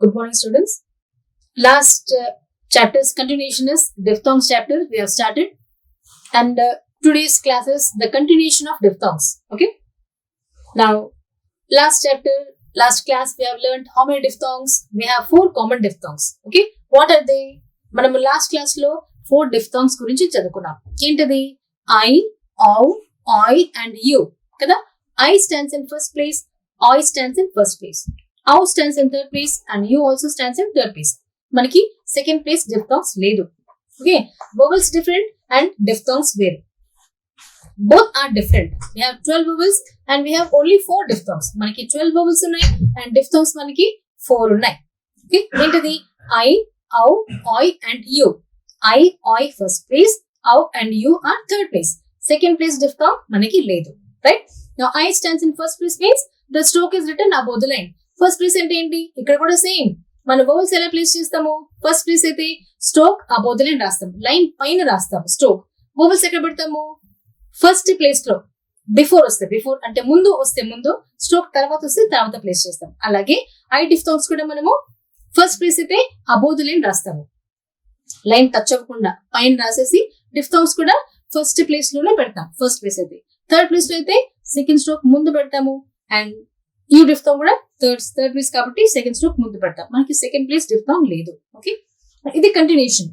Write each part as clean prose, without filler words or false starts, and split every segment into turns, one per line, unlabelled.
Good morning, students. Last chapter's continuation is Diphthongs chapter. We have started, and today's class is the continuation of diphthongs. Okay. Now, last class, we have learned how many diphthongs. We have 4 common diphthongs. Okay. What are they? మనము last class లో 4 diphthongs గురించి చదువుకున్నాం. ఏంటది? I, ow, oi and you. కదా? I stands in first place, oi stands in first place, ow stands in third place and you also stands in third place. మనకి second place diphthongs లేదు. Okay, vowels different and diphthongs వేరు. Both are different. We have 12 vowels and we have only 4 diphthongs. మనకి 12 vowels ఉన్నాయి and diphthongs మనకి 4 ఉన్నాయి. Okay, ఏంటది? I, ow, oi and you. I, oi first place, ow and you are third place. Second place diphthong మనకి లేదు. Right? Now I stands in first place means the stroke is written above the line. First place అంటే ఏంటి? ఇక్కడ కూడా same. మన vowels ఎలా place చేస్తాము? First place అయితే స్ట్రోక్ అబౌవ్ ద లైన్ రాస్తాం, లైన్ పైన రాస్తాము స్ట్రోక్. vowels ఎక్కడ పెడతాము? ఫస్ట్ ప్లేస్ లో బిఫోర్ వస్తే బిఫోర్ అంటే ముందు వస్తే ముందు, స్ట్రోక్ తర్వాత వస్తే తర్వాత ప్లేస్ చేస్తాం. అలాగే ఐ డిఫ్థాంగ్స్ కూడా మనము ఫస్ట్ ప్లేస్ అయితే అబౌవ్ ద లైన్ రాస్తాము, లైన్ టచ్ అవ్వకుండా పైన రాసేసి డిఫ్థాంగ్స్ కూడా ఫస్ట్ ప్లేస్ లోనే పెడతాం. ఫస్ట్ ప్లేస్ అయితే థర్డ్ ప్లేస్ లో అయితే సెకండ్ స్ట్రోక్ ముందు పెడతాము అండ్ యూ డిఫ్థాంగ్ కూడా థర్డ్ ప్లేస్ కాబట్టి సెకండ్ స్ట్రోక్ ముందు పెడతాం. మనకి సెకండ్ ప్లేస్ డిఫ్థాంగ్ లేదు. ఓకే, ఇది కంటిన్యూషన్.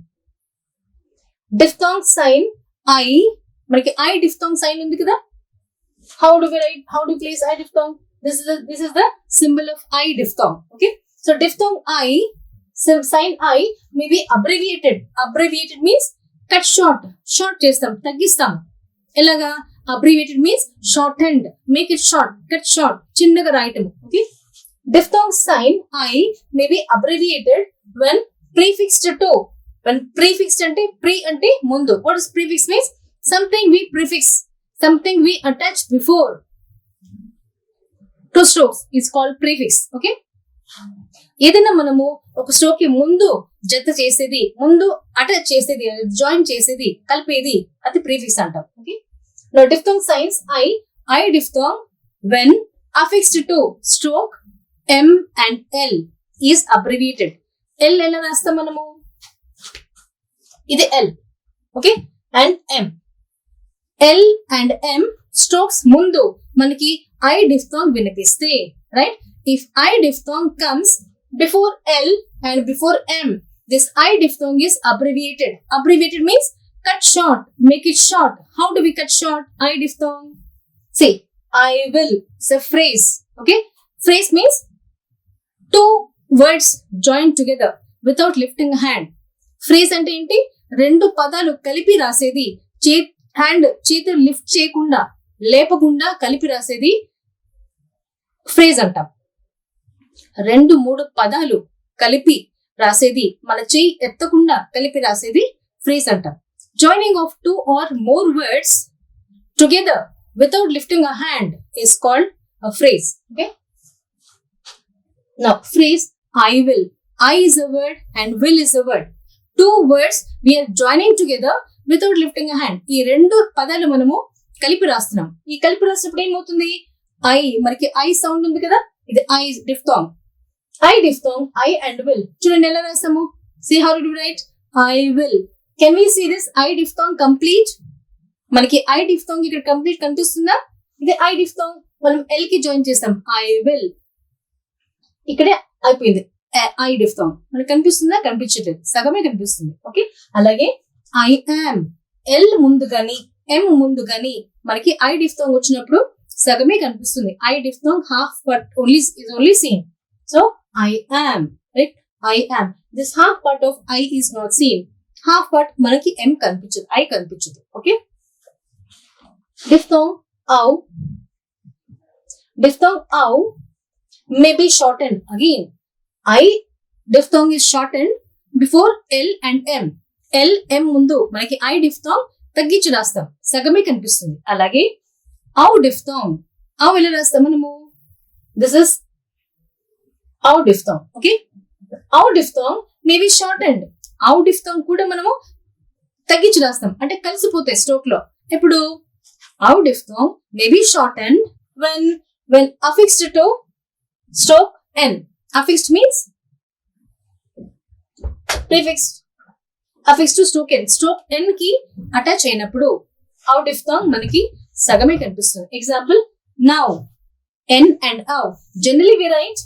డిఫ్థాంగ్ సైన్ ఐ, మనకి ఐ డిఫ్థాంగ్ సైన్ ఉంది కదా. How do we write, how do place I diphthong? This is the symbol of I diphthong. Okay, so diphthong I, sign I may be abbreviated. Abbreviated means cut short, short చేస్తాం, తగ్గిస్తాం. ఎలాగా? abbreviated means shortened, make it short, cut short, చిన్నగా రాయటం. Okay, diphthong sign I may be abbreviated when prefixed to. When prefixed అంటే pre అంటే ముందు. What is prefix means? Something we prefix, something we attach before to strokes is called prefix. Okay, ఏదైనా మనము ఒక stroke కి ముందు జత చేసేది, ముందు అటాచ్ చేసేది, జాయిన్ చేసేది, కలిపేది, అది ప్రీఫిక్స్ అంటాం. Okay, now diphthong signs I diphthong when affixed to stroke M and L is abbreviated. L ఎలా రాస్తాం మనము? ఇది L. Okay, and M. L and M strokes ముందు మనకి I diphthong వినిపిస్తే, right? If I diphthong comes before L and before M, this I diphthong is abbreviated. Abbreviated means cut short, make it short. How do we cut short I diphthong? See, I will. It's a phrase. Okay, phrase means 2 words joined together without lifting a hand. Phrase అంటే ఏంటి? 2 పదాలు కలిపి రాసేది, చేతులు lift చేయకుండా, లేపకుండా కలిపి రాసేది phrase అంటాం. 2-3 పదాలు కలిపి రాసేది, మన చేయి ఎత్తకుండా కలిపి రాసేది ఫ్రేజ్ అంటాం. Joining of 2 or more words together without lifting a hand is called a phrase. Okay, now phrase I will. I is a word and will is a word. 2 words we are joining together without lifting a hand. ఈ 2 పదాలు మనము కలిపి రాస్తున్నాం. ఈ కలిపి రాసినప్పుడు ఏమవుతుంది? I, మనకి ఐ సౌండ్ ఉంది కదా, ఇది I diphthong. I diphthong I and will. చూడండి ఎలా రాస్తాము. See how to do right? I will. Can we see this I diphthong complete? మనకి ఐ డిఫ్థాంగ్ ఇక్కడ కంప్లీట్ కనిపిస్తుందా? ఇది ఐ డిఫ్థాంగ్ మనం ఎల్ కి జాయిన్ చేస్తాం. I will. ఇక్కడే అయిపోయింది ఐ డిఫ్థాంగ్. మనకి కనిపిస్తుందా? కనిపించట్లేదు, సగమే కనిపిస్తుంది. ఓకే, అలాగే I am, ఎల్ ముందు గాని ఎం ముందు గాని మనకి ఐ డిఫ్థాంగ్ వచ్చినప్పుడు సగమే కనిపిస్తుంది. I diphthong half part is only seen. So I am, right? I am. This half part of I is not seen. Half part మనకి M కనిపించదు, I కనిపించదు. Okay, diphthong ow. Diphthong ow may be shortened. Again, I diphthong is shortened before L and M. L, M ముందు మనకి I diphthong తగ్గించి రాస్తాం, సగమే కనిపిస్తుంది. అలాగే ow diphthong, ow ఎలా రాస్తాం మనము? This is ow diphthong. Okay, ow diphthong may be shortened. ow diphthong కూడా మనము తగ్గించి రాస్తాం, అంటే కలిసిపోతాయి స్ట్రోక్ లో. ఇప్పుడు ow diphthong may be shortened when affixed to stroke N. Affixed means prefix affix to stroke N. Stroke N కి attach అయినప్పుడు ఔ డిఫ్థాంగ్ మనకి సగమే కనిపిస్తుంది. Example now N and ow. Generally we write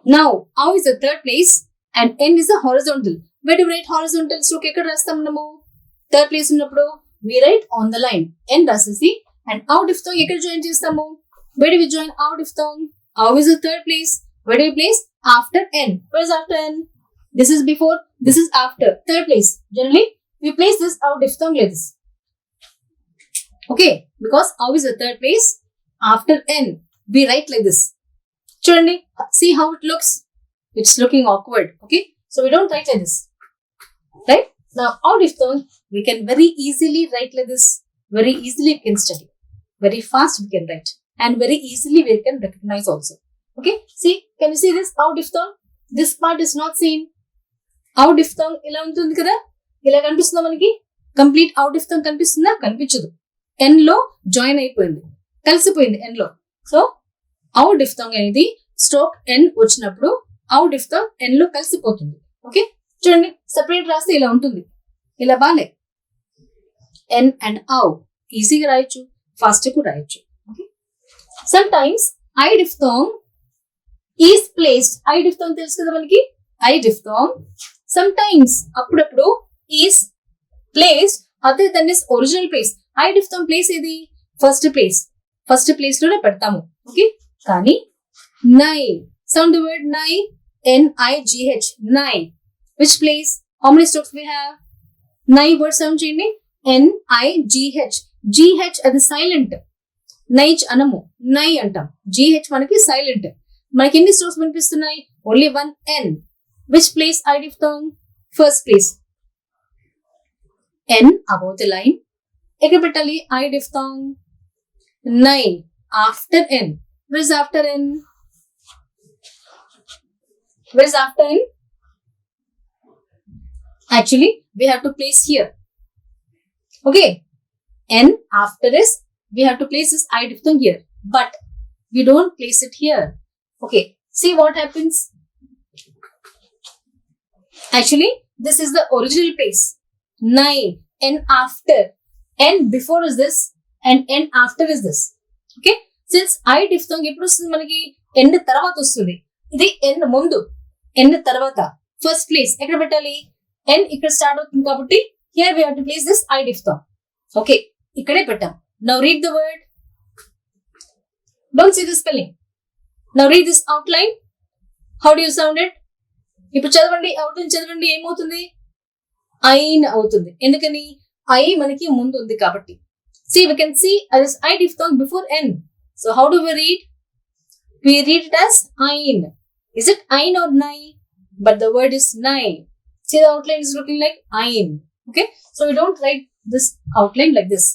now ow is the third place and N is the horizontal. where do we write horizontal? Stroke ఎక్కడ రాస్తాం మనము? Third place ఉన్నప్పుడు we write on the line. N రాసేసి and ఔ diphthong ఎక్కడ join చేస్తాము? where do we join ఔ diphthong? ఔ is the third place. where do we place? After n. Where is after n? This is before, this is after. Third place. Generally, we place this ఔ diphthong like this. Okay, because ఔ is the third place. After n, we write like this. Chudandi, see how it looks? It's looking awkward. Okay, so we don't write like this. Right? Now, ఔ diphthong, we can very easily write like this. Very easily we can study. Very fast we can write. And very easily we can recognize also. Okay, see, can you see this ఔ diphthong? This part is not seen. ఔ diphthong ఇలా ఉంటుంది కదా, ఇలా కనిపిస్తుందా మనకి? Complete ఔ diphthong కనిపిస్తుందా? కనిపించదు. ఎన్ లో జాయిన్ అయిపోయింది, కలిసిపోయింది ఎన్ లో. సో ఔ డిఫ్థాంగ్ అనేది స్ట్రోక్ ఎన్ వచ్చినప్పుడు ఔ డిఫ్థాంగ్ ఎన్ లో కలిసిపోతుంది. ఓకే, చూడండి, సెపరేట్ రాస్తే ఇలా ఉంటుంది, ఇలా బాలే. ఎన్ అండ్ ఔ ఈజీగా రాయొచ్చు, ఫాస్ట్ కూడా రాయొచ్చు. Okay, sometimes I diphthong is placed. I diphthong తెలుసు కదా మనకి, ఐ డిఫ్థాంగ్ సమ్ టైమ్స్ అప్పుడప్పుడు is placed other than is original place. I diphthong place ఏది? First place. ఫస్ట్ ప్లేస్ లోనే పెడతాము. ఓకే, కానీ nigh, sound the word nigh, NIGH, nigh. Which place? How many strokes we have? Nigh word sound చేయండి, NIGH. GH అది silent, నైచ్ అనము, nigh అంటాం. GH మనకి సైలెంట్. మనకి ఎన్ని స్ట్రోక్స్ కనిపిస్తున్నాయి? Only one N. Which place I diphthong? First place. N above the line. ఎక్కడ పెట్టాలి ఐ డిఫ్థాంగ్? నై after N. Where is after N? Where is after N? Actually, we have to place here. Okay, N after S, we have to place this I diphthong here, but we don't place it here. Okay, see what happens. Actually, this is the original place. Nai, N after, N before is this, and N after is this. Okay, since I diphthong eppudu vastundi manaki N tarvata vastundi. Idi N mundu, N tarvata. First place ekkada pettali? N ikkada start avutundi kabatti here we have to place this I diphthong. Okay, ikkade pettam. Now read the word. Don't see the spelling. Now read this outline. How do you sound it? ఇప్పుడు చదవండి, outline చదవండి. ఏమవుతుంది? ఐన్ అవుతుంది. ఎందుకని? I మనకి ముందు ఉంది కాబట్టి. See, we can see as I diphthong before N. So how do we read? We read it as ein. Is it ein or nai? But the word is nai. See, the outline is looking like ein. Okay, so we don't write this outline like this.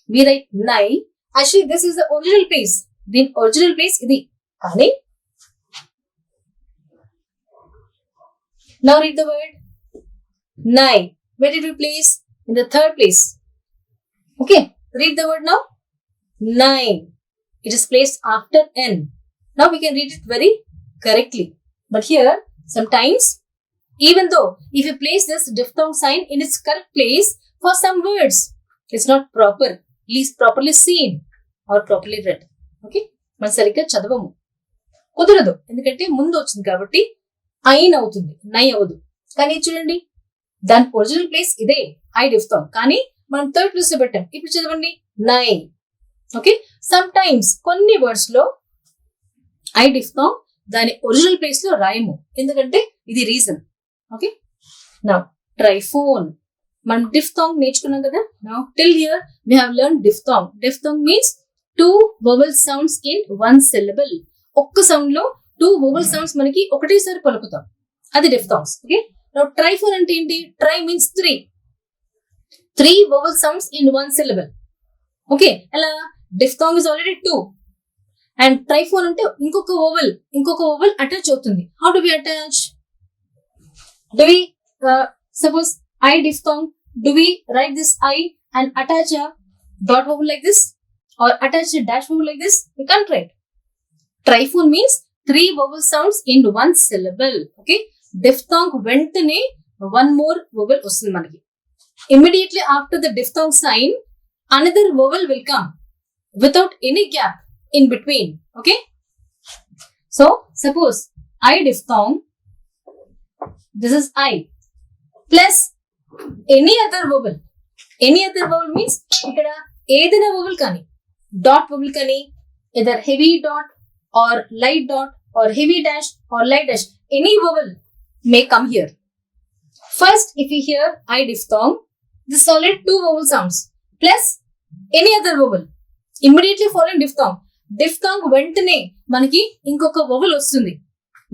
We write nai. Actually, this is the original place. The original place idi. Kani. Now read the word nai. Where did we place? In the third place. Okay, read the word now. Nai. It is placed after N. Now we can read it very correctly. But here, sometimes, even though if you place this diphthong sign in its correct place, for some words, it's not proper, least properly seen or properly read. Okay, మనం సరిగ్గా చదవము, కుదరదు. ఎందుకంటే ముందు వచ్చింది కాబట్టి ఐన్ అవుతుంది, నై అవ్వదు. కానీ చూడండి, దాని ఒరిజినల్ ప్లేస్ ఇదే ఐ డిఫ్థాంగ్, కానీ మనం థర్డ్ ప్లేస్ లో పెట్టాం. ఇప్పుడు చదవండి నై. ఓకే, సమ్ టైమ్స్ కొన్ని వర్డ్స్ లో ఐ డిఫ్థాంగ్ దాని ఒరిజినల్ ప్లేస్ లో రాయము, ఎందుకంటే ఇది రీజన్. Okay, now ట్రైఫోన్. మనం డిఫ్థాంగ్ నేర్చుకున్నాం కదా. Now till here we have learn diphthong. Diphthong means 2 vowel sounds in 1 syllable. ఒక్క సౌండ్ లో 2 vowel sounds మనకి ఒకటేసారి పలుకుతాం, అది డిఫ్థాంగ్స్. ఓకే, నౌ ట్రైఫోన్ అంటే ఏంటి? Tri means 3 vowel sounds in 1 syllable. Okay, అలా diphthong is already 2 and triphone అంటే ఇంకొక వోవెల్ అటాచ్ అవుతుంది. How do we attach? Do we suppose I diphthong, do we write this I and attach a dot vowel like this or attach a dash vowel like this? We can't write. Triphone means 3 vowel sounds in 1 syllable. Okay, diphthong వెంటనే one more vowel వస్తుంది మనకి. Immediately after the diphthong sign, another vowel will come without any gap in between. Okay. So suppose I diphthong, this is I, plus any other vowel. Any other vowel means ఇక్కడ ఏదైనా vowel కానీ, dot vowel కానీ, either heavy dot or light dot or heavy dash or light dash, any vowel may come here. First, if you hear I diphthong, this is already two vowel sounds plus any other vowel immediately following diphthong. Diphthong వెంటనే మనకి ఇంకొక vowel వస్తుంది,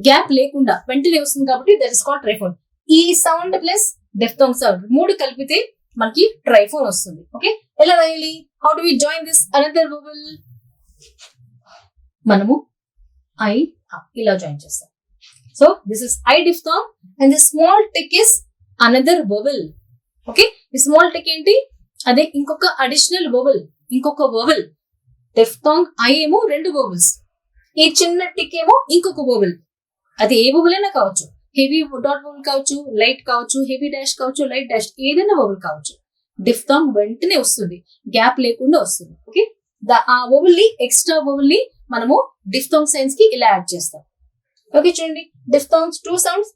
gap లేకుండా వెంటనే వస్తుంది కాబట్టి that is called ట్రైఫోన్. ఈ sound plus diphthong sound మూడు కలిపితే మనకి ట్రైఫోన్ వస్తుంది. ఓకే, ఎలా రాయాలి? How do we join this another vowel? మనము ఐ ఇలా జాయిన్ చేస్తాం. So this is I diphthong and the small tick is another vowel. Okay, ఈ స్మాల్ టిక్ ఏంటి? అదే ఇంకొక అడిషనల్ వవెల్, ఇంకొక వవెల్. డిఫ్థాంగ్ ఐ ఏమో రెండు వవెల్స్, ఈ చిన్న టిక్ ఏమో ఇంకొక వవెల్. అది ఏ వవెల్ అయినా కావచ్చు, హెవీ డాట్ వవెల్ కావచ్చు, లైట్ కావచ్చు, హెవీ డాష్ కావచ్చు, లైట్ డాష్, ఏదైనా వవెల్ కావచ్చు. డిఫ్థాంగ్ వెంటనే వస్తుంది, గ్యాప్ లేకుండా వస్తుంది. ఓకే, ఆ వవెల్ ని, ఎక్స్ట్రా వవెల్ ని మనము డిఫ్థాంగ్ సైన్స్ కి ఇలా యాడ్ చేస్తాం. ఓకే, చూడండి, డిఫ్థాంగ్స్ 2 సౌండ్స్,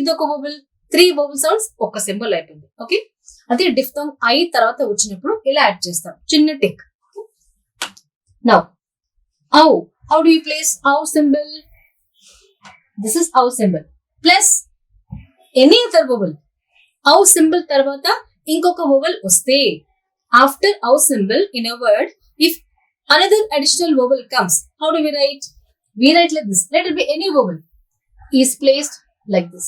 ఇదొక వవెల్, 3 వవెల్ సౌండ్స్, ఒక సింబల్ అయిపోయింది. ఓకే, అదే డిఫ్థాంగ్ ఐ తర్వాత వచ్చినప్పుడు ఇలా యాడ్ చేస్తాం, చిన్న టిక్. నౌ ఔ, హౌ డు యు ప్లేస్ ఔ సింబల్? దిస్ ఇస్ ఔ symbol plus any other vowel. ఔ సింబల్ తర్వాత ఇంకొక వవెల్ వస్తే, ఆఫ్టర్ ఔ symbol in a word, if another additional vowel comes, how do we write? We write like this. Let it be any vowel is placed like this.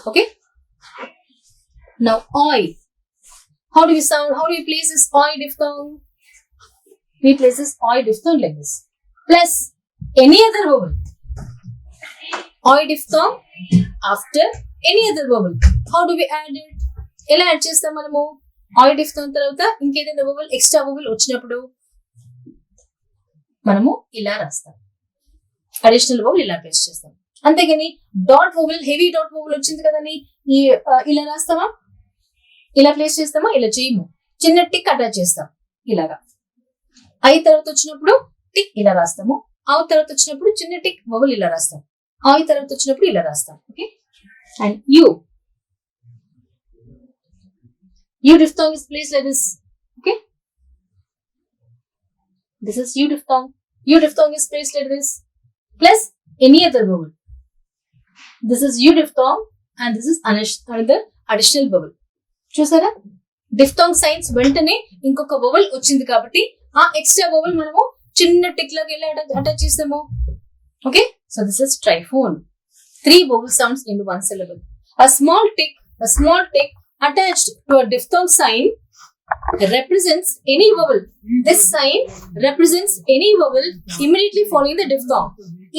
Okay, now oi, how do we sound? How do we place this oi diphthong? We place this oi diphthong like this, plus any other vowel. Oi diphthong after any other vowel. How do we add it? ఎలా add చేస్తాం మనము? oi diphthong తర్వాత ఇంకేదైనా vowel, extra vowel వచ్చినప్పుడు మనము ఇలా రాస్తాం, additional vowel ఇలా ప్లేస్ చేస్తాం. అంతేగాని dot vowel, heavy dot vowel వచ్చింది కదని ఇలా రాస్తామా, ఇలా ప్లేస్ చేస్తామా? ఇలా చేయము, చిన్న టిక్ అటాచ్ చేస్తాం ఇలాగా. ఐ తర్వాత వచ్చినప్పుడు టిక్ ఇలా రాస్తాము, ఆ తర్వాత వచ్చినప్పుడు చిన్న టిక్ వవెల్ ఇలా రాస్తాం, ఆ తర్వాత వచ్చినప్పుడు ఇలా రాస్తాం. Okay, and you diphthong is placed like this. Okay, this is U diphthong. U diphthong is placed like this, plus any other vowel. This is U diphthong and this is another additional vowel. చూసారా, diphthong signs వెంటనే ఇంకొక vowel వచ్చింది కాబట్టి ఆ extra vowel మనము చిన్న tick లాగా ఎలా అటాచ్ చేస్తాము. Okay, so this is triphone. 3 vowel sounds in one syllable. A small tick attached to a diphthong sign represents any vowel. This sign represents any vowel immediately following the diphthong.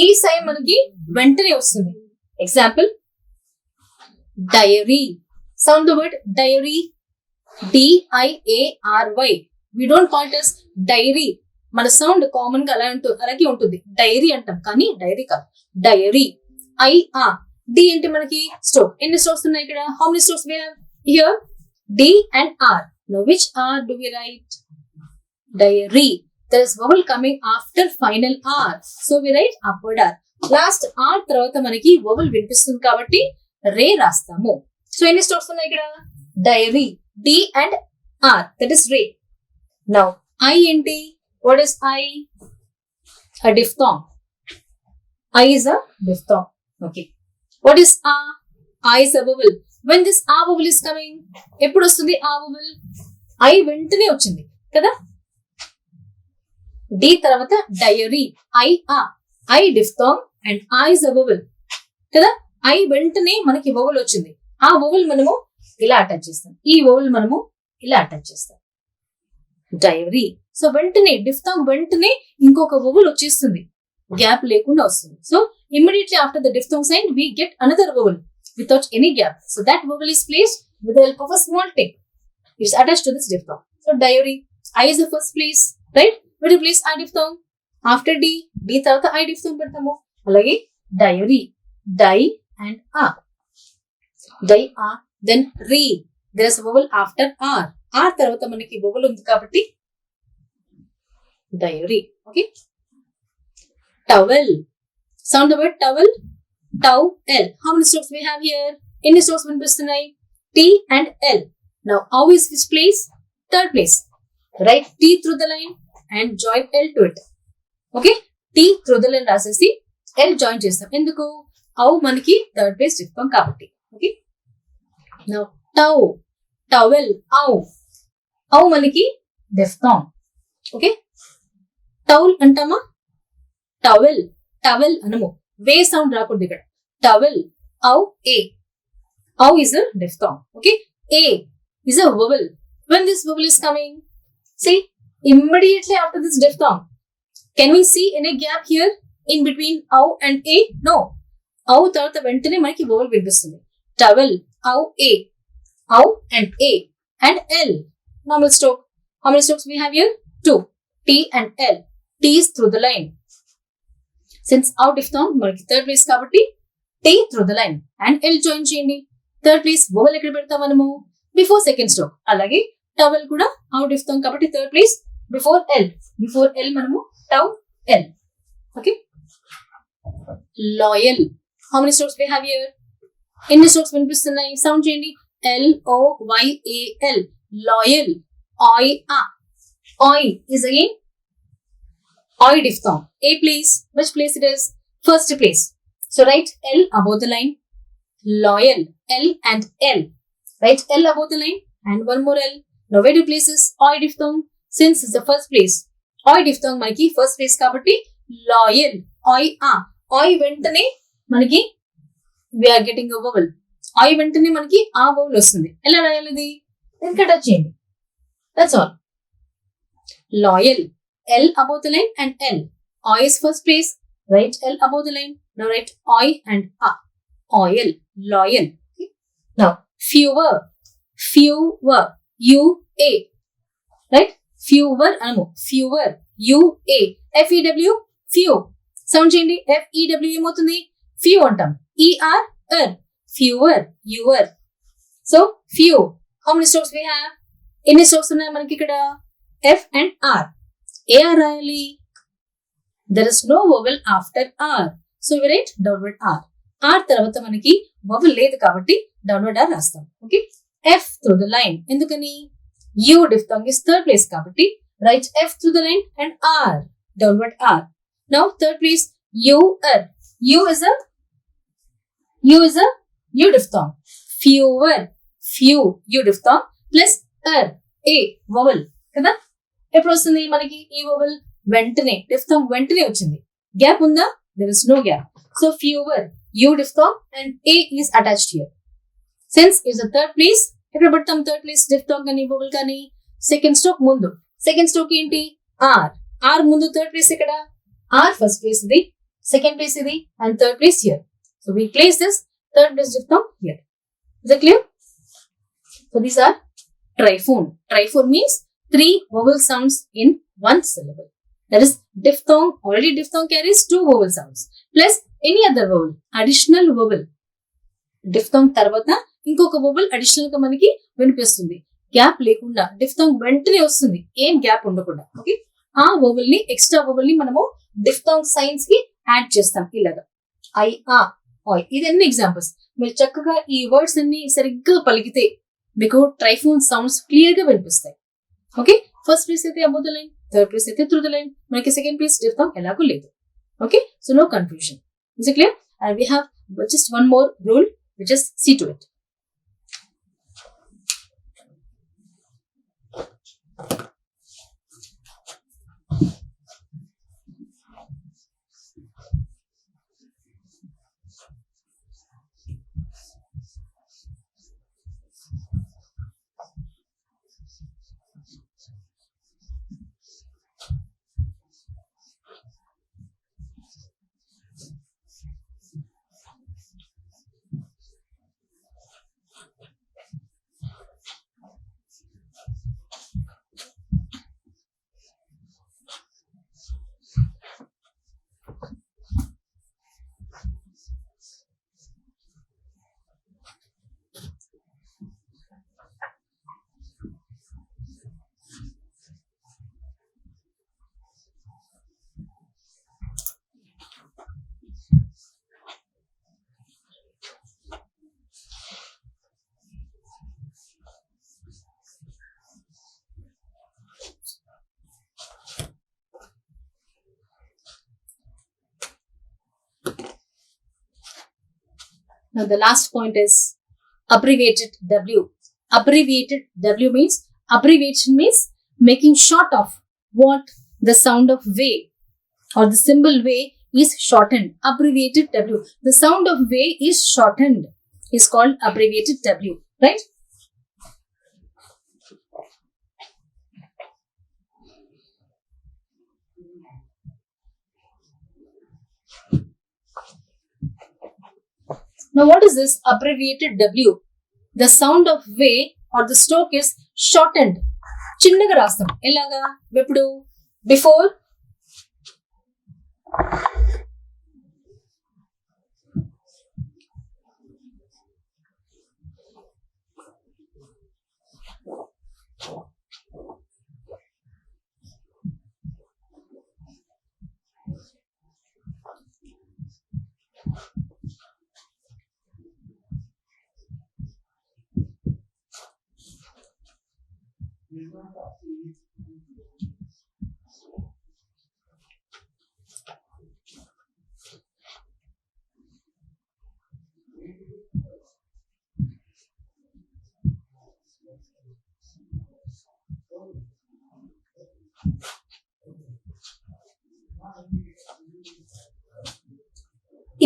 ఈ sign మనకి వెంటనే వస్తుంది. Example, diary. Sound the word diary. DIARY. We don't call it as diary. మన sound common గా అలాగే ఉంటుంది, dairy అంటాం, కానీ డైరీ కాదు, డైరీ. డి అంటే మనకి స్ట్రోక్. ఎన్ని స్ట్రోక్స్ ఉన్నాయి ఇక్కడ? How many strokes we have here? D and R. Now which R do we write? Diary. There is vowel coming after final R, so we write upward R. Last R తర్వాత మనకి vowel వినిపిస్తుంది కాబట్టి రే రాస్తాము. So ఎన్ని strokes ఉన్నాయి ఇక్కడ? Diary, D and R, that is ray. Now I ఏంటి? What is I? A diphthong. I is a diphthong. Okay. What is A? I is a vowel. When this ఆ vowel is coming, ఎప్పుడు వస్తుంది ఆ vowel? I వెంటనే వచ్చింది కదా. D తర్వాత డయరీ, I diphthong and ఆ ఇస్ అ వవెల్ కదా. ఐ వెంటనే మనకి వవెల్ వచ్చింది, ఆ వవెల్ మనము ఇలా అటాచ్ చేస్తాం, ఈ వవెల్ మనము ఇలా అటాచ్ చేస్తాం, డయరీ. సో వెంటనే డిఫ్థాంగ్ వెంటనే ఇంకొక వవెల్ వచ్చేస్తుంది, గ్యాప్ లేకుండా వస్తుంది. So immediately after the diphthong sign we get another vowel without any gap. So that vowel is placed with the help of a small tick. It's attached to this diphthong. So diary, I is the first place, right? Where do you place I diphthong? After D తర్వాత I diphthong పెడతాము. అలాగే diary, di and a. Di a, then re. There is a vowel after r. R తర్వాత మనకి vowel ఉంది కాబట్టి diary. Okay. Towel. Sound the word towel. Towel. How many strokes we have here? ఎన్ని strokes వినిపిస్తున్నాయి? T and L. Now, how is which place? Third place. Write T through the line and join L to it. Okay? T through the line రాసేసి L join చేస్తాం. ఎందుకు? అవు మనకి third place చెప్తాం కాబట్టి. Okay? Now, tow. Towel. అవు మనకి diphthong. Okay? Towel అంటామా? Towel. Towel అనము. వే సౌండ్ రాకూడదు ఇక్కడ. Towel. అవు A. Ow is a diphthong. Okay. A is a vowel. When this vowel is coming, see, immediately after this diphthong, can we see any gap here in between ow and A? No. Ow tarvata ventane manaki vowel vinipistundi. Towel, ow, A. Ow and A. And L. Normal stroke. How many strokes we have here? 2. T and L. T is through the line. Since ow diphthong manaki third place kabatti, T through the line and L join cheyandi. Third place vowel ఎక్కడ పెడతాం మనము? Before second stroke. అలాగే towel కూడా out ఇస్తాం కాబట్టి third place before L. Before L మనము tow L. Okay. Loyal. How many strokes we have here? ఎన్ని స్ట్రోక్స్ వినిపిస్తున్నాయి? సౌండ్ చేయండి. LOYAL. లాయల్. ఆయ్ ఆ. ఆయ్ is again oy diphthong. A place. Which place it is? First place. So write L above the line. Loyal. L and L. Write L above the line and one more L. Now where do places oy diphthong? Since it's the first place. Oy diphthong manaki first place kabatti loyal. Oy a. Oy ventane manaki we are getting a vowel. Oy ventane manaki a vowel vastundi. Ela rayaladi? Then cut cheyandi. That's all. Loyal. L above the line and L. Oy is first place. Write L above the line. Now write oy and a. Oil. Loyal. Okay. Now, fewer. Fewer. U-A. Right? Fewer. Fewer. U-A. F-E-W. Few. Sound cheyandi. F-E-W ఏమవుతుంది? Few అంటాం. E-R-R. Fewer. Your. So, few. How many strokes we have? ఎన్ని strokes ఉన్నాయి మనకి ఇక్కడ? F and R. A-R రాయాలి. There is no vowel after R. So, we write downward R. R తర్వాత మనకి vowel లేదు కాబట్టి డౌన్వర్డ్ ఆర్ రాస్తాం. Okay. F through the line. ఎందుకని? U diphthong is third place కాబట్టి write F through the line and R. Downward R. Now third place U-R. U is a U diphthong. Fewer. Few. U diphthong plus R. A. Vowel. కదా? ఎప్పుడు వస్తుంది మనకి ఈ vowel? వెంటనే. diphthong వెంటనే వచ్చింది. Gap ఉందా? There is no gap. So fewer. U diphthong and A is attached here. Since it's a third place, ఎక్కడ పెడతాం థర్డ్ ప్లేస్ diphthong కానీ vowel కానీ? సెకండ్ స్ట్రోక్ ముందు. సెకండ్ స్ట్రోక్ ఏంటి? R. R ముందు థర్డ్ ప్లేస్ ఎక్కడ? R first place ఇది, second place ఇది and third place here. So we place this third place diphthong here. Is it clear? So these are triphone. Triphone means 3 vowel sounds in one syllable. That is diphthong. Already diphthong carries 2 vowel sounds plus any other vowel, additional vowel. Diphthong tarvata ఇంకొక vowel additional గా మనకి వినిపిస్తుంది. Gap లేకుండా diphthong వెంటనే వస్తుంది. ఏం gap ఉండకుండా. Okay. ఆ vowel ని ఎక్స్ట్రా vowel ని మనము diphthong signs కి యాడ్ చేస్తాం ఇలాగా. I, a, oy. ఇదన్నీ ఎగ్జాంపుల్స్. మీరు చక్కగా ఈ వర్డ్స్ అన్ని సరిగ్గా పలికితే మీకు ట్రైఫోన్ సౌండ్స్ క్లియర్ గా వినిపిస్తాయి. ఓకే. ఫస్ట్ ప్లేస్ అయితే above the line, third place అయితే through the line. మనకి సెకండ్ ప్లేస్ diphthong ఎలాగో లేదు. Okay. So no confusion. Is it clear? And we have just one more rule, which is see to it. Now the last point is abbreviated W. Abbreviated W means, abbreviation means making short of what the sound of way or the symbol way is shortened. Abbreviated W. The sound of way is shortened is called abbreviated W, right? Now what is this abbreviated W? The sound of way or the stroke is shortened. చిన్నగా రాస్తాం. ఎలాగా? ఇప్పుడు before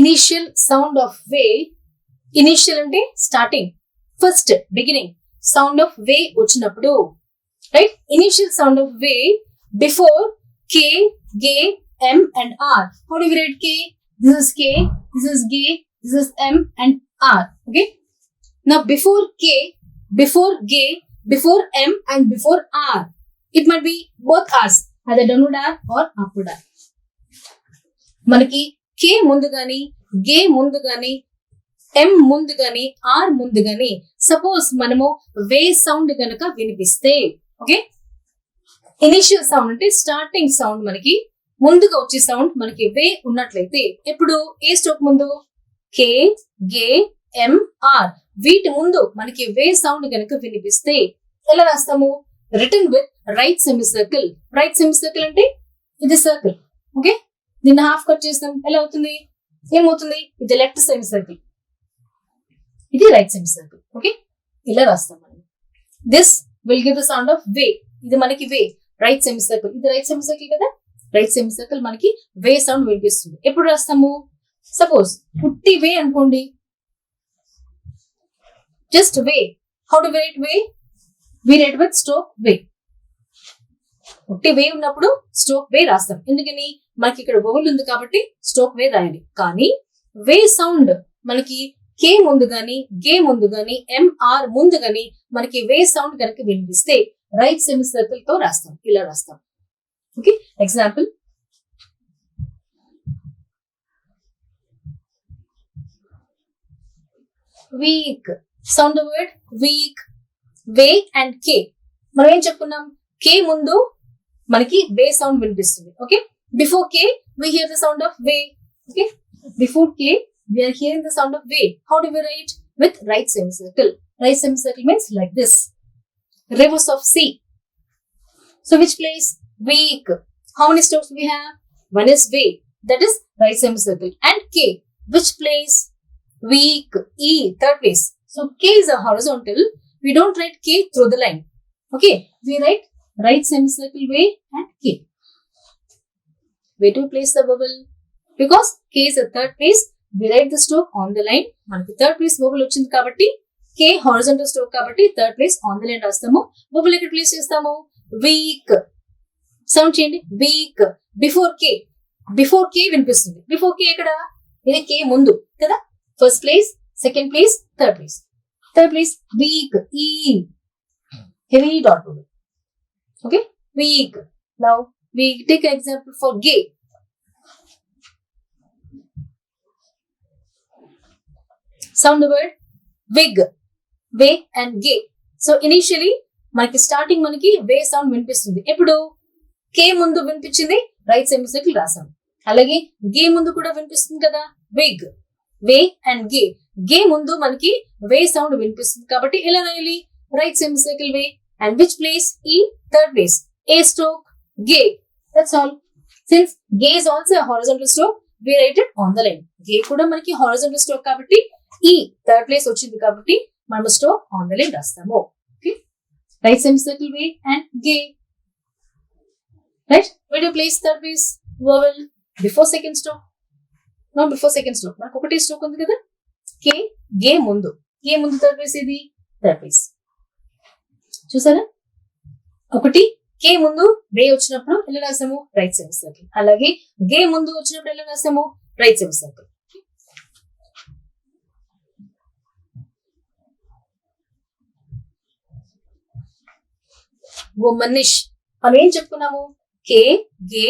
initial sound of way. Initial అంటే starting, first, beginning sound of way వచ్చినప్పుడు, right? Initial sound of way before K, gay, M and R. How do we write K? This is K, this is gay, this is M and R. Okay, now before K, before gay, before M and before R, it might be both Rs, అదే downward R or upward R. మనకి K ముందు గాని, గే ముందు గాని, ఎం ముందు గాని, are ముందు గాని సపోజ్ మనము వే సౌండ్ గనక వినిపిస్తే, ఓకే, ఇనిషియల్ సౌండ్ అంటే స్టార్టింగ్ సౌండ్ మనకి ముందుగా వచ్చే సౌండ్ మనకి వే ఉన్నట్లయితే, ఇప్పుడు ఏ స్ట్రోక్ ముందు? కే, గే, ఎం, ఆర్ వీటి ముందు మనకి వే సౌండ్ గనక వినిపిస్తే ఎలా రాస్తాము? Return with right semi circle. Right semi circle అంటే ఇది సర్కిల్, ఓకే, దీన్ని హాఫ్ కట్ చేస్తాం. ఎలా అవుతుంది? ఏమవుతుంది? ఇది లెఫ్ట్ సెమీ సర్కిల్, ఇది రైట్ సెమీ సర్కిల్. ఓకే, ఇలా రాస్తాం మనం. This will give the sound of వే. ఇది మనకి వే, రైట్ సెమీ సర్కిల్, ఇది రైట్ సెమీ సర్కిల్ కదా, రైట్ సెమీ సర్కిల్ మనకి వే సౌండ్ వినిపిస్తుంది. ఎప్పుడు రాస్తాము? సపోజ్ పుట్టి వే అనుకోండి, just way. How do we write way? We write with stroke way. పుట్టి వే ఉన్నప్పుడు స్ట్రోక్ వే రాస్తాం. ఎందుకని? మనకి ఇక్కడ వొవెల్ ఉంది కాబట్టి స్ట్రోక్ వే రాయాలి. కానీ వే సౌండ్ మనకి కే ముందు గాని, గే ముందు గాని, ఎం, ఆర్ ముందు గాని మనకి వే సౌండ్ కనుక వినిపిస్తే రైట్ సెమీ సర్కిల్ తో రాస్తాం. ఇలా రాస్తాం. Okay, example, week. Sound the word week. Way and కే. మనం ఏం చెప్పుకున్నాం? కే ముందు మనకి వే సౌండ్ వినిపిస్తుంది. Okay, before K we hear the sound of way. Okay, before k we are hearing the sound of way. How do we write? With right semicircle. Right semicircle means like this. Reverse of C. So which place? Weak. How many strokes we have? One is way, that is right semicircle. And k, which place? Weak. E, third place. So k is a horizontal. We don't write k through the line. Okay, we write right semicircle way and k. Where to place the vowel? Because k is a third place, we write the stroke on the line. మనకి third place vowel వచ్చింది కాబట్టి k horizontal stroke కాబట్టి third place on the line రాస్తాము. vowel ఎక్కడ place చేస్తాము? weak. Sound చేయండి. weak. Before k. Before k వినిపిస్తుంది. Before k ఎక్కడ? ఇది k ముందు కదా. First place, second place, third place. Third place weak. e. heavy dot vowel. Okay, weak. Now we take an example for gay. Sound the word wig, way and gay. So initially మనకి starting మనకి వే sound వినిపిస్తుంది. ఎప్పుడు కే ముందు వినిపించింది right semi circle రాసాం. అలాగే గే ముందు కూడా వినిపిస్తుంది కదా, విగ్. వే అండ్ గే. గే ముందు మనకి వే సౌండ్ వినిపిస్తుంది కాబట్టి ఎలా రాయాలి? Right semicircle way. And which place? ఈ థర్డ్ ప్లేస్. ఏ stroke? Gay. That's all. Since gay is also a horizontal stroke, we write it on the line. Gay kuda manaki horizontal stroke kabatti ఈ third place వచ్చింది కాబట్టి మనం stroke on the line రాస్తాము. Okay, right semicircle way and gay. Right, where do you place third place vowel? Before second stroke, not before second stroke. మనకు ఒకటే stroke ఉంది కదా, కే గే ముందు, గే ముందు థర్డ్ ప్లేస్ ఇది థర్డ్ ప్లేస్. చూసారా, ఒకటి కే ముందు వే వచ్చినప్పుడు ఎలా రాసాము, రైట్ సెమిసర్కిల్. అలాగే గే ముందు వచ్చినప్పుడు ఎలా రాసాము, రైట్ సెమిసర్కిల్. వోమనిష్ మనం ఏం చెప్పుకున్నాము, కే గే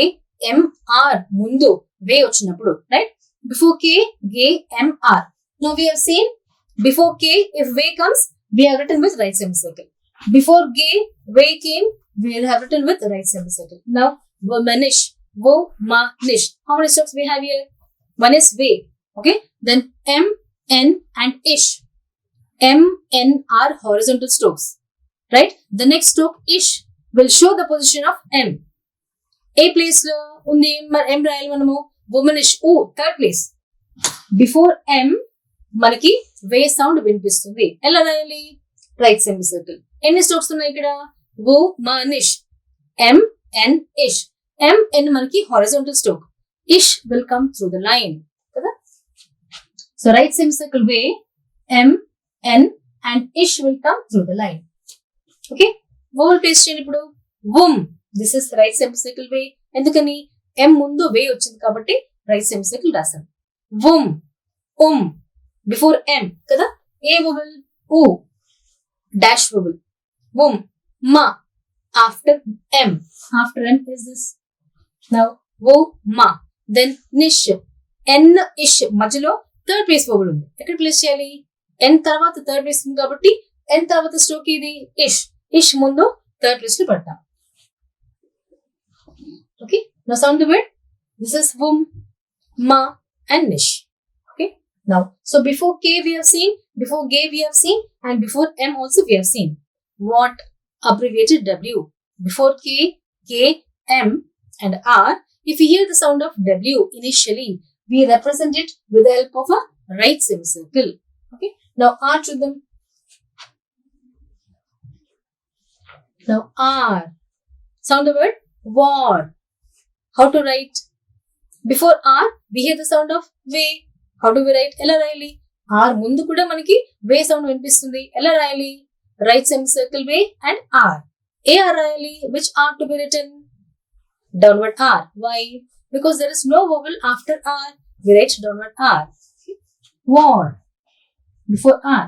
ఎం ఆర్ ముందు వే వచ్చినప్పుడు, right, before K gay M R. Now we have seen before K if way comes we have written with right semicircle. Before G way came, we have written with right semicircle. Now womanish, womanish. How many strokes we have here? One is way. Okay, then m, n and ish. M, n are horizontal strokes, right? The next stroke ish will show the position of m. A place lo undi m రాయాలి మనము, womanish. Third place. Before m మనకి వే sound వినిపిస్తుంది, ఎలా రాయాలి, right semicircle. ఎన్ని strokes ఉన్నాయి ఇక్కడ, వోమనిష్, ఎం ఎన్ ఇష్. ఎం ఎన్ మనకి horizontal stroke, ish will come through the line కదా. So right semicircle way, M N and ish will come through the line. Okay, vowel place చేయండి ఇప్పుడు. వుమ్, this is right semicircle way. ఎందుకని, M ముందు వే వచ్చింది కాబట్టి right semicircle రాసాం. వుమ్, ఉమ్ before ఎం కదా, ఏ వోవెల్, ఊ డాష్ వోవెల్. వుమ్, మా after M, after M is this. Now వో మా. దెన్ నిష్, ఎన్ ఇష్ మధ్యలో థర్డ్ ప్లేస్ వోవెల్ ఉంది, ఎక్కడ ప్లేస్ చేయాలి, ఎన్ తర్వాత థర్డ్ ప్లేస్ ఉంది కాబట్టి ఎన్ తర్వాత స్ట్రోక్ ఇది ఇష్, ఇష్ ముందు థర్డ్ ప్లేస్ లో పెడతాం. Okay, now sound the word. This is వుమ్, మా అండ్ నిష్. Now, so before K we have seen, before G we have seen, and before M also we have seen. What abbreviated W? Before K, K, M and R, if we hear the sound of W initially, we represent it with the help of a right semicircle. Okay. Now R to them. Now R. Sound the word war. How to write? Before R, we hear the sound of way. How do we write? ఎలా రాయాలి, are ముందు కూడా మనకి వే sound వినిపిస్తుంది, ఎలా రాయాలి, right semicircle way and R. ఏ R రాయాలి, which R to be written, downward R. Why? Because there is no vowel after R, we write downward R. War, before R,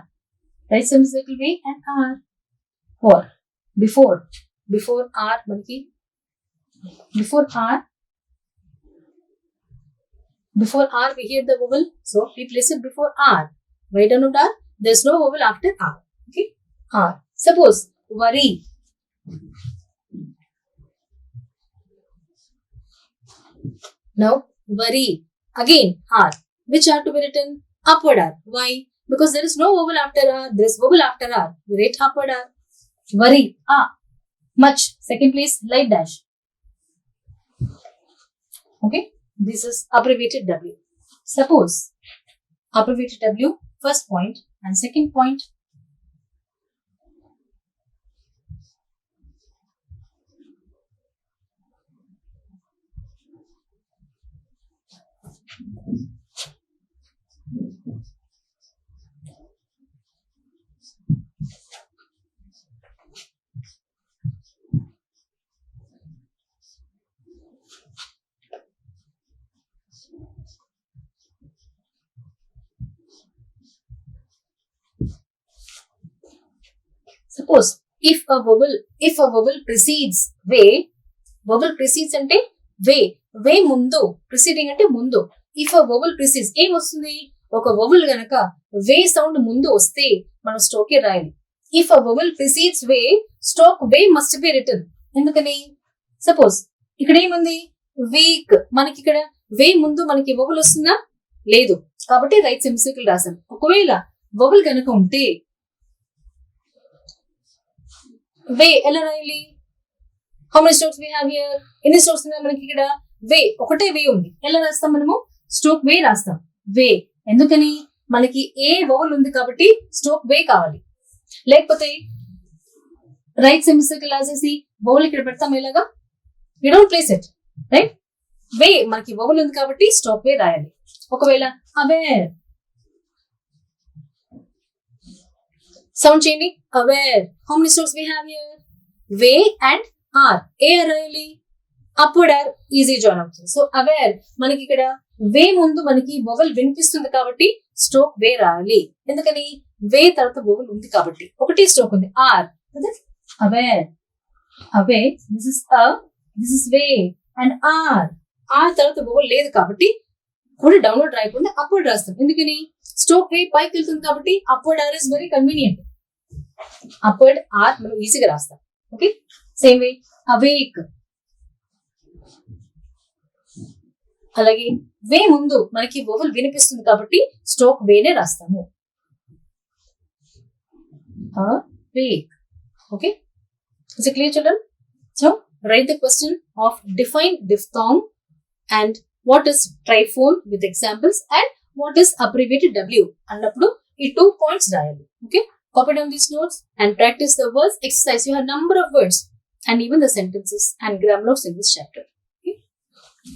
right semicircle way and R. War, before R మనకి, before R we hear the vowel, so we place it before R. Why downward R? There is no vowel after R. Okay, R. Suppose worry. Now worry, again R. Which R to be written? Upward R. Why? Because there is no vowel after R, there is vowel after R, we write upward R. Worry, much, second place, light dash. Okay, this is abbreviated W. Suppose abbreviated W, first point and second point. Suppose if a vowel precedes way, vowel precedes ante way mundu, preceding ante mundu. If a vowel precedes, em vastundi, oka vowel ganaka way sound mundu vaste mana stroke e rayali. If a vowel precedes way, stroke way must be written. Endukani? Suppose ikkada em undi, week, manaki ikkada way mundu manaki vowel vastunda ledu kabatti right semicircle rasam. Okavela vowel ganaka unte way ఎలా రాయాలి, how many strokes we have here, ఎన్ని strokes ఉన్నాయి మనకి ఇక్కడ, వే ఒకటే వే ఉంది, ఎలా రాస్తాం మనము, స్ట్రోక్ వే రాస్తాం. వే ఎందుకని, మనకి ఏ వోవెల్ ఉంది కాబట్టి స్టోక్ వే కావాలి. లేకపోతే రైట్ సెమిసర్కిల్ రాసేసి వోవెల్ ఇక్కడ పెడతాం ఇలాగా, you don't place it right. Way మనకి వోవెల్ ఉంది కాబట్టి స్టాప్ వే రాయాలి. ఒకవేళ అవేర్ సౌండ్ చేయండి. Aware, how many strokes we have here? Way and R. ఏ రాయాలి, అప్వర్డ్ ఆర్ ఈజీ జాయిన్ అవుతుంది. సో అవేర్ మనకి ఇక్కడ వే ముందు మనకి వోవెల్ వినిపిస్తుంది కాబట్టి స్ట్రోక్ వే రాయాలి. ఎందుకని? వే తర్వాత వోవెల్ ఉంది కాబట్టి. ఒకటి స్ట్రోక్ ఉంది R, aware away, this is a, this is way and R. R తర్వాత వోవెల్ లేదు కాబట్టి కూడా డౌన్వర్డ్ రాయకుండా అప్వర్డ్ రాస్తాం. ఎందుకని? స్ట్రోక్ వే పైకి వెళ్తుంది కాబట్టి upward R is very convenient. Upward R మనం ఈజీగా రాస్తాం. Okay, same way awake. అలాగే వే ముందు మనకి వోవెల్ వినిపిస్తుంది కాబట్టి స్ట్రోక్ వేనే రాస్తాము. Awake. Okay, is it clear, children? So write the question of define diphthong and what is triphone with examples and what is abbreviated W అన్నప్పుడు ఈ 2 points రాయాలి. Okay, copy down these notes and practice the words exercise. You have number of words and even the sentences and grammar notes in this chapter.